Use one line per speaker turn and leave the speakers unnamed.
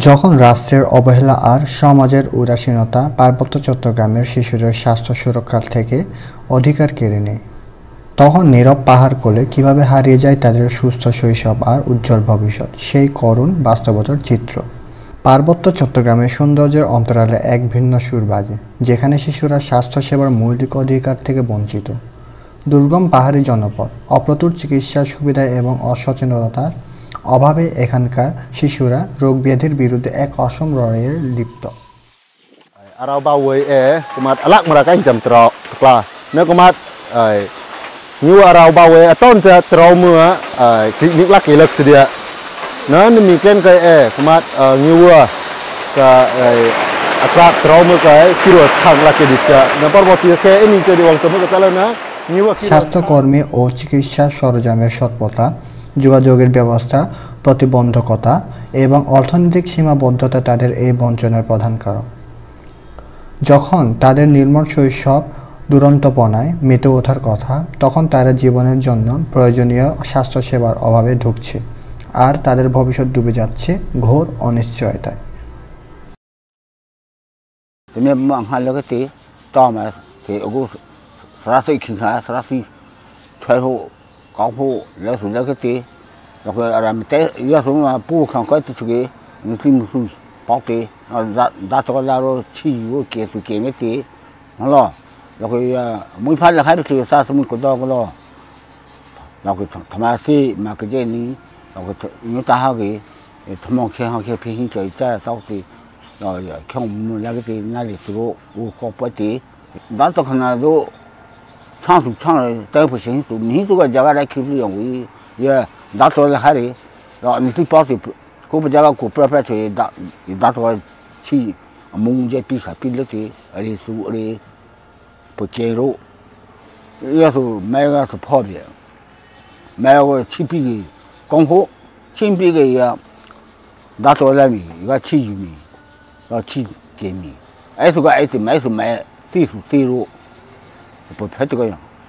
যখন রাষ্ট্রের অবহেলা আর সমাজের উদাসীনতা পার্বত্য চট্টগ্রামের শিশুদের স্বাস্থ্য সুরক্ষা থেকে অধিকার কেড়ে নেয়, তখন নীরব পাহাড় কোলে কীভাবে হারিয়ে যায় তাদের সুস্থ শৈশব আর উজ্জ্বল ভবিষ্যৎ, সেই করুণ বাস্তবতার চিত্র। পার্বত্য চট্টগ্রামের সৌন্দর্যের অন্তরালে এক ভিন্ন সুর বাজে, যেখানে শিশুরা স্বাস্থ্যসেবার মৌলিক অধিকার থেকে বঞ্চিত। দুর্গম পাহাড়ি জনপদ, অপ্রতুল চিকিৎসা সুবিধা এবং অসচেতনতার অভাবে এখানকার শিশুরা রোগ ব্যাধির বিরুদ্ধে এক অসম লড়াইয়ে লিপ্ত।
Arau bawai kumat alak mereka jam terok klah. Ne kumat new arau bawai aton je terau mua klik laki lek sedia. Ne demikian ke kumat new ke akrak terau mua ke kirus khang laki dia. Ne parboti ke ini jadi waktu mu katalah na new.
স্বাস্থ্যকর্মী ও চিকিৎসা সরঞ্জামের স্বল্পতা, যোগাযোগের ব্যবস্থা প্রতিবন্ধকতা এবং অর্থনৈতিক সীমাবদ্ধতা তাদের এই বঞ্চনার প্রধান কারণ। যখন তাদের নির্মল শৈশব দুরন্তপনায় মেতে ওঠার কথা, তখন তারা জীবনের জন্য প্রয়োজনীয় স্বাস্থ্যসেবার অভাবে ঢুকছে, আর তাদের ভবিষ্যৎ ডুবে যাচ্ছে ঘোর অনিশ্চয়তায়।
bảo tê đã cho ra rồi chỉ vô kia sự kiện cái tê nó lo rồi mỗi phát là hai được thì sao mình cũng đo cái lo rồi tham gia si mà cái gì ní rồi người ta học cái tham mong khi học cái phi hình trời ra sau thì rồi không là cái gì ngay lịch sử có bữa tê đã cho khán giả đó sang rồi tới buổi sáng tụi mình tụi cái giờ ra kêu dùng cái đã cho là hai đấy rồi mình bảo thì cô bây giờ cô prepare thì đã cho chi mong cái pi khả pi lớp thì ở đây số ở đây bữa chiều rồi giờ số mấy cái số phò bia mấy cái chi pi cái công phố chi pi cái đã cho là mình cái chi gì mình cái chi cái mình ấy số cái ấy thì mấy số mấy tí số tí rồi bữa hết cái